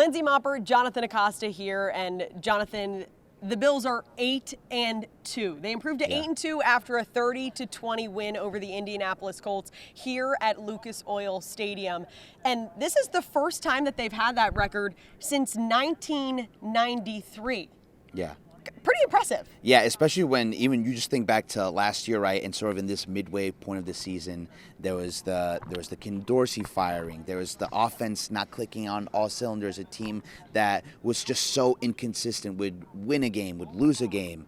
Lindsay Mopper, Jonathan Acosta here, and Jonathan, the Bills are 8-2. They improved to 8-2 after a 30-20 win over the Indianapolis Colts here at Lucas Oil Stadium. And this is the first time that they've had that record since 1993. Yeah. Pretty impressive. Yeah, especially when even you just think back to last year, right? And sort of in this midway point of the season, there was the Ken Dorsey firing. There was the offense not clicking on all cylinders. A team that was just so inconsistent, would win a game, would lose a game,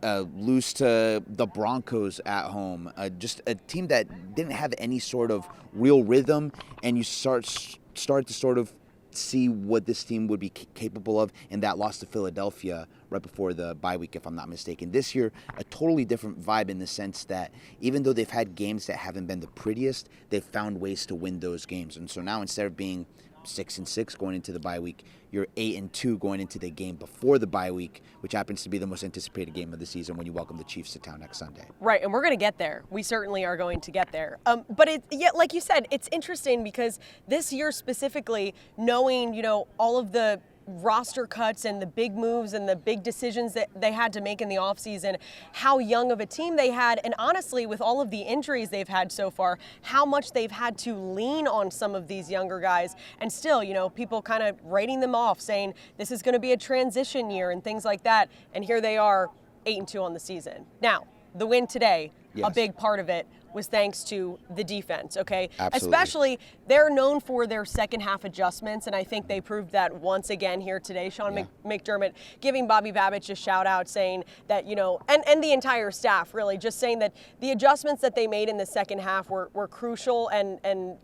lose to the Broncos at home. Just a team that didn't have any sort of real rhythm, and you start to sort of see what this team would be capable of, and that loss to Philadelphia right before the bye week, if I'm not mistaken. This year, a totally different vibe in the sense that even though they've had games that haven't been the prettiest, they've found ways to win those games. And so now instead of being 6-6 going into the bye week, you're 8-2 going into the game before the bye week, which happens to be the most anticipated game of the season when you welcome the Chiefs to town next Sunday. Right, and we're going to get there. We certainly are going to get there. But like you said, it's interesting because this year specifically, knowing all of the roster cuts and the big moves and the big decisions that they had to make in the offseason, how young of a team they had, and honestly, with all of the injuries they've had so far, how much they've had to lean on some of these younger guys. And still, people kind of writing them off, saying this is going to be a transition year and things like that. And here they are, 8-2 on the season. Now, the win today, a big part of it was thanks to the defense, okay? Absolutely. Especially, they're known for their second half adjustments, and I think they proved that once again here today. Sean McDermott giving Bobby Babich a shout out, saying that, and the entire staff really, just saying that the adjustments that they made in the second half were crucial and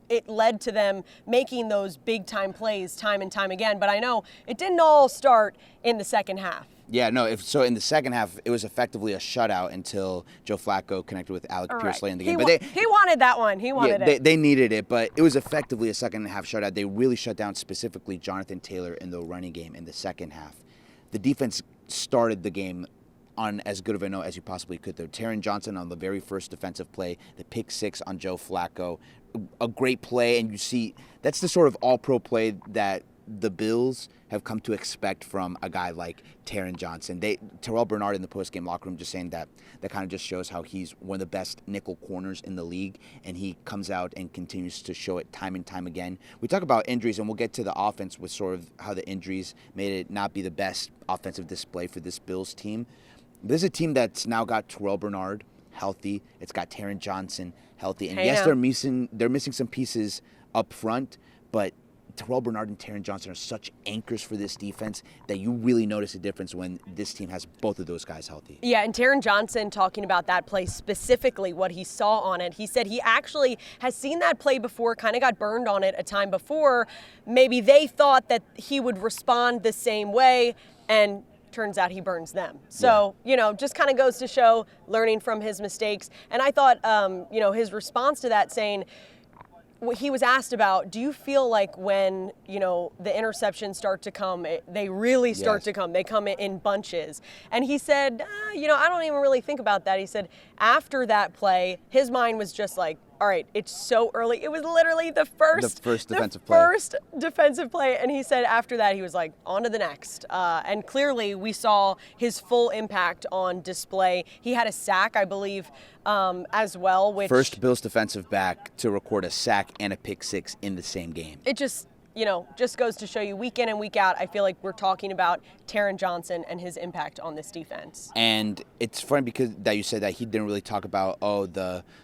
it led to them making those big time plays time and time again. But I know it didn't all start in the second half. Yeah, no, so in the second half, it was effectively a shutout until Joe Flacco connected with Alec Pierce late in the game. He wanted that one. He wanted it. They needed it, but it was effectively a second half shutout. They really shut down specifically Jonathan Taylor in the running game in the second half. The defense started the game on as good of a note as you possibly could. Though Taran Johnson on the very first defensive play, the pick six on Joe Flacco, a great play, and you see that's the sort of all-pro play that the Bills have come to expect from a guy like Taran Johnson. Terrell Bernard in the post-game locker room just saying that kind of just shows how he's one of the best nickel corners in the league, and he comes out and continues to show it time and time again. We talk about injuries, and we'll get to the offense with sort of how the injuries made it not be the best offensive display for this Bills team. This is a team that's now got Terrell Bernard healthy. It's got Taran Johnson healthy. And they're missing some pieces up front, but Terrell Bernard and Taran Johnson are such anchors for this defense that you really notice a difference when this team has both of those guys healthy. Yeah, and Taran Johnson talking about that play specifically, what he saw on it. He said he actually has seen that play before, kind of got burned on it a time before. Maybe they thought that he would respond the same way, and turns out he burns them. So, just kind of goes to show learning from his mistakes. And I thought, his response to that saying, he was asked about, do you feel like when, the interceptions start to come, they really start to come, they come in bunches. And he said, I don't even really think about that. He said, after that play, his mind was just like, all right, it's so early. It was literally the first defensive play. And he said after that, he was like, on to the next. And clearly we saw his full impact on display. He had a sack, I believe, as well. First Bills defensive back to record a sack and a pick six in the same game. It just goes to show you week in and week out, I feel like we're talking about Taran Johnson and his impact on this defense. And it's funny because that you said that he didn't really talk about,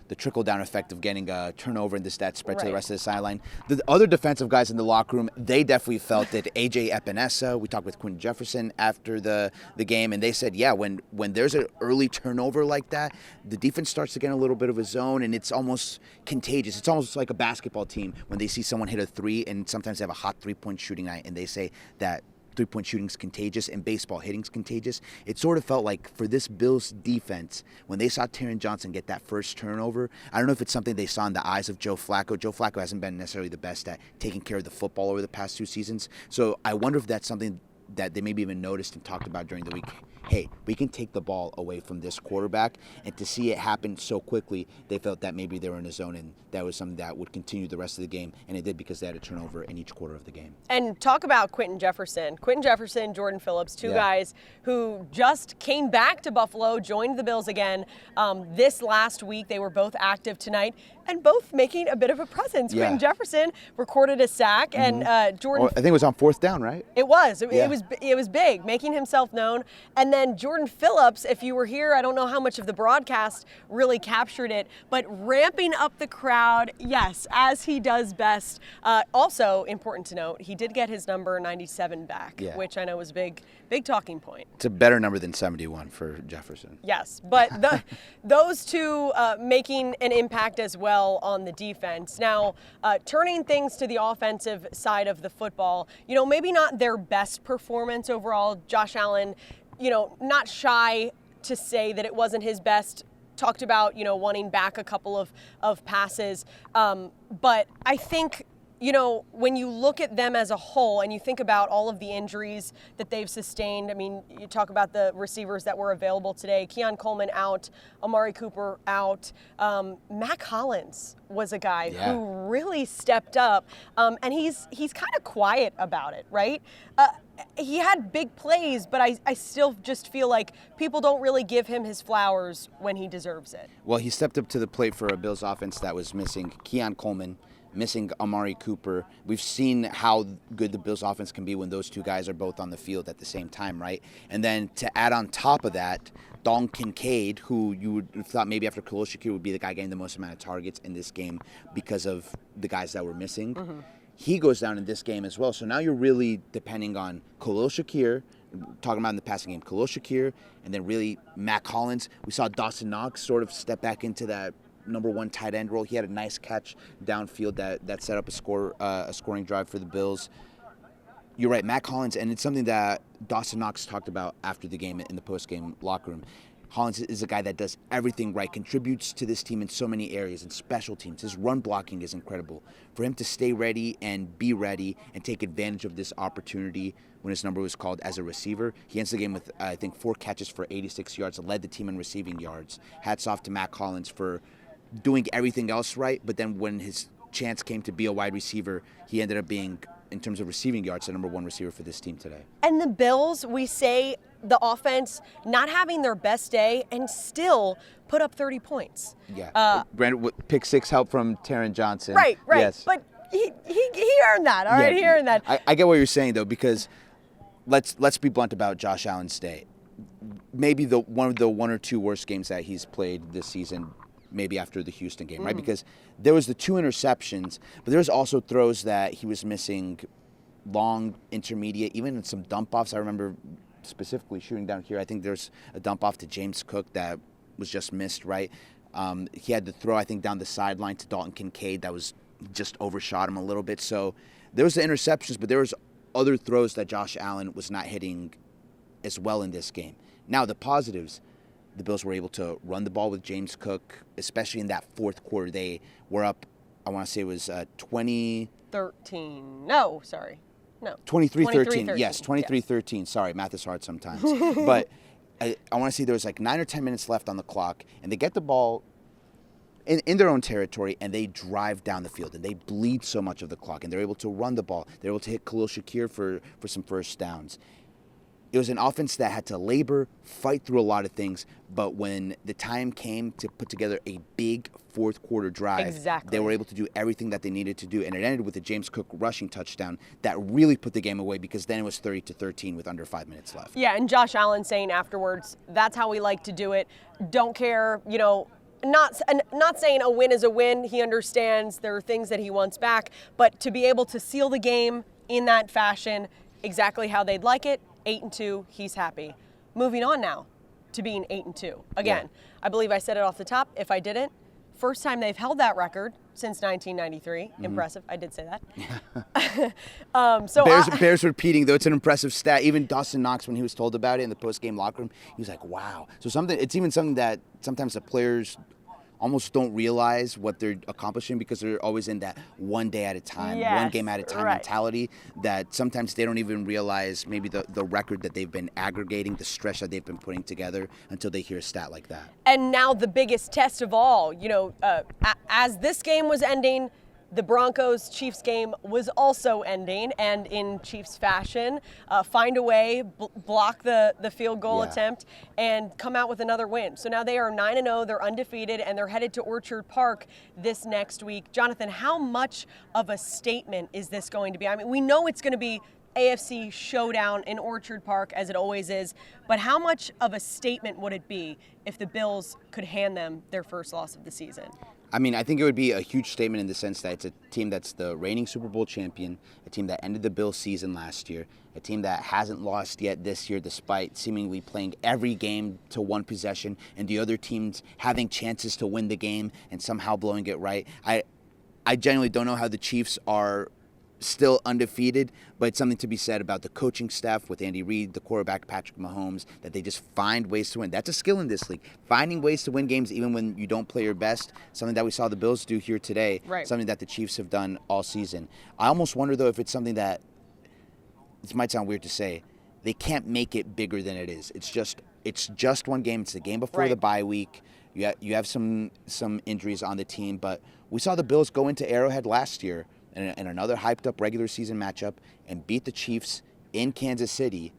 the trickle-down effect of getting a turnover and the stat spread to the rest of the sideline. The other defensive guys in the locker room, they definitely felt it. A.J. Epinesa, we talked with Quentin Jefferson after the game, and they said, when there's an early turnover like that, the defense starts to get in a little bit of a zone, and it's almost contagious. It's almost like a basketball team when they see someone hit a three, and sometimes they have a hot three-point shooting night, and they say that three-point shooting's contagious and baseball hitting's contagious. It sort of felt like for this Bills defense, when they saw Taran Johnson get that first turnover, I don't know if it's something they saw in the eyes of Joe Flacco. Joe Flacco hasn't been necessarily the best at taking care of the football over the past two seasons. So I wonder if that's something that they maybe even noticed and talked about during the week. Hey, we can take the ball away from this quarterback, and to see it happen so quickly, they felt that maybe they were in a zone, and that was something that would continue the rest of the game, and it did because they had a turnover in each quarter of the game. And talk about Quentin Jefferson, Jordan Phillips, two guys who just came back to Buffalo, joined the Bills again this last week. They were both active tonight and both making a bit of a presence. Quentin Jefferson recorded a sack, and Jordan. I think it was on 4th down, right? It was. It was big, making himself known. And then Jordan Phillips, if you were here, I don't know how much of the broadcast really captured it, but ramping up the crowd, yes, as he does best. Also important to note, he did get his number 97 back, which I know was a big talking point. It's a better number than 71 for Jefferson. Yes, but those two making an impact as well on the defense. Now, turning things to the offensive side of the football, maybe not their best performance overall. Josh Allen, not shy to say that it wasn't his best. Talked about, wanting back a couple of passes. But I think, when you look at them as a whole and you think about all of the injuries that they've sustained, I mean, you talk about the receivers that were available today. Keon Coleman out, Amari Cooper out. Mac Hollins was a guy who really stepped up, and he's kind of quiet about it, right? He had big plays, but I still just feel like people don't really give him his flowers when he deserves it. Well, he stepped up to the plate for a Bills offense that was missing Keon Coleman, missing Amari Cooper. We've seen how good the Bills offense can be when those two guys are both on the field at the same time, right? And then to add on top of that, Dalton Kincaid, who you would have thought maybe after Khalil Shakir would be the guy getting the most amount of targets in this game because of the guys that were missing. Mm-hmm. He goes down in this game as well. So now you're really depending on Khalil Shakir, talking about in the passing game, Khalil Shakir, and then really Mac Hollins. We saw Dawson Knox sort of step back into that number one tight end role. He had a nice catch downfield that set up a scoring drive for the Bills. You're right, Mac Hollins, and it's something that Dawson Knox talked about after the game in the post-game locker room. Hollins is a guy that does everything right, contributes to this team in so many areas, and special teams. His run blocking is incredible. For him to stay ready and be ready and take advantage of this opportunity when his number was called as a receiver, he ends the game with, I think, 4 catches for 86 yards, led the team in receiving yards. Hats off to Mac Hollins for doing everything else right, but then when his chance came to be a wide receiver, he ended up being, in terms of receiving yards, the number one receiver for this team today. And the Bills, we say the offense not having their best day and still put up 30 points. Yeah. Granted, pick 6 help from Taran Johnson. Right. Yes. But he earned that, all right? He earned that. I get what you're saying, though, because let's be blunt about Josh Allen's day. Maybe one of the 1 or 2 worst games that he's played this season, maybe after the Houston game, right? Because there was the 2 interceptions, but there was also throws that he was missing, long, intermediate, even some dump-offs. I remember specifically shooting down here. I think there's a dump-off to James Cook that was just missed, right? He had to throw, I think, down the sideline to Dalton Kincaid that was just overshot him a little bit. So there was the interceptions, but there was other throws that Josh Allen was not hitting as well in this game. Now, the positives, the Bills were able to run the ball with James Cook, especially in that fourth quarter. They were up, I want to say it was 13. No, sorry. No. 23-13. Yes, 23-13. Yes. Sorry, math is hard sometimes. But I want to say there was like 9 or 10 minutes left on the clock, and they get the ball in their own territory, and they drive down the field, and they bleed so much of the clock, and they're able to run the ball. They're able to hit Khalil Shakir for some first downs. It was an offense that had to labor, fight through a lot of things, but when the time came to put together a big fourth quarter drive, they were able to do everything that they needed to do, and it ended with a James Cook rushing touchdown that really put the game away, because then it was 30-13 with under 5 minutes left. Yeah, and Josh Allen saying afterwards, that's how we like to do it. Don't care, not saying a win is a win. He understands there are things that he wants back, but to be able to seal the game in that fashion, exactly how they'd like it, 8-2, he's happy. Moving on now to being 8-2. Again, I believe I said it off the top. If I didn't, first time they've held that record since 1993. Impressive. I did say that. Bears repeating, though, it's an impressive stat. Even Dawson Knox, when he was told about it in the post-game locker room, he was like, wow. So it's even something that sometimes the players almost don't realize what they're accomplishing because they're always in that one day at a time, one game at a time mentality that sometimes they don't even realize maybe the record that they've been aggregating, the stretch that they've been putting together until they hear a stat like that. And now the biggest test of all, as this game was ending, the Broncos-Chiefs game was also ending, and in Chiefs fashion, find a way, block the field goal attempt, and come out with another win. So now they are 9-0, they're undefeated, and they're headed to Orchard Park this next week. Jonathan, how much of a statement is this going to be? I mean, we know it's going to be AFC showdown in Orchard Park, as it always is, but how much of a statement would it be if the Bills could hand them their first loss of the season? I mean, I think it would be a huge statement in the sense that it's a team that's the reigning Super Bowl champion, a team that ended the Bills season last year, a team that hasn't lost yet this year despite seemingly playing every game to one possession and the other teams having chances to win the game and somehow blowing it right. I genuinely don't know how the Chiefs are still undefeated, but it's something to be said about the coaching staff with Andy Reid, the quarterback Patrick Mahomes, that they just find ways to win. That's a skill in this league. Finding ways to win games even when you don't play your best, something that we saw the Bills do here today, something that the Chiefs have done all season. I almost wonder, though, if it's something that, this might sound weird to say, they can't make it bigger than it is. It's just one game. It's the game before the bye week. You have some injuries on the team, but we saw the Bills go into Arrowhead last year in another hyped-up regular season matchup and beat the Chiefs in Kansas City.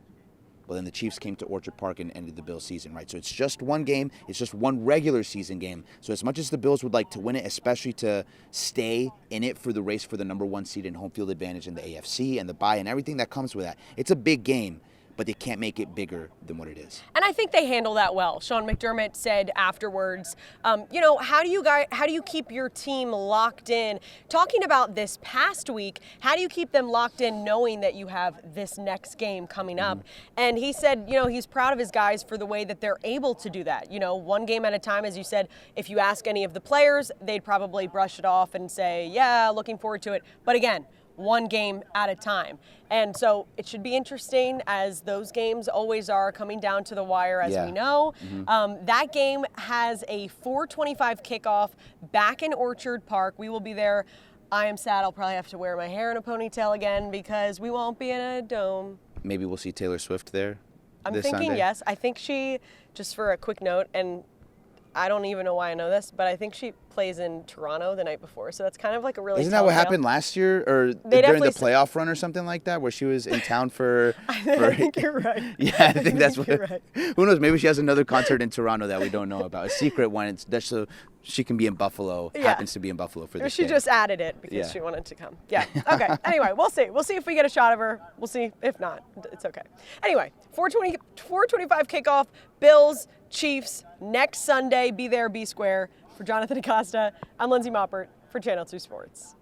Well, then the Chiefs came to Orchard Park and ended the Bills season, right? So it's just one game. It's just one regular season game. So as much as the Bills would like to win it, especially to stay in it for the race for the number one seed and home field advantage in the AFC and the bye and everything that comes with that, it's a big game, but they can't make it bigger than what it is. And I think they handle that well. Sean McDermott said afterwards, how do you keep your team locked in? Talking about this past week, how do you keep them locked in knowing that you have this next game coming up? And he said, he's proud of his guys for the way that they're able to do that. One game at a time, as you said. If you ask any of the players, they'd probably brush it off and say, yeah, looking forward to it. But again, one game at a time. And so it should be interesting, as those games always are, coming down to the wire, as we know. That game has a 4:25 kickoff back in Orchard Park. We will be there. I am sad I'll probably have to wear my hair in a ponytail again because we won't be in a dome. Maybe we'll see Taylor Swift there I'm this thinking Sunday? Yes. I think she, just for a quick note, and I don't even know why I know this, but I think she plays in Toronto the night before, so that's kind of like a really. Isn't that what happened last year, or during the playoff run, or something like that, where she was in town for? I think you're right. Yeah, I think that's what. You're right. Who knows? Maybe she has another concert in Toronto that we don't know about, a secret one. It's just so she can be in Buffalo. Happens to be in Buffalo for this. She game. just added it because she wanted to come. Yeah. Okay. Anyway, we'll see. We'll see if we get a shot of her. We'll see. If not, it's okay. Anyway, 4:25 kickoff. Bills, Chiefs, next Sunday. Be there, be square. For Jonathan Acosta, I'm Lindsay Moppert for Channel 2 Sports.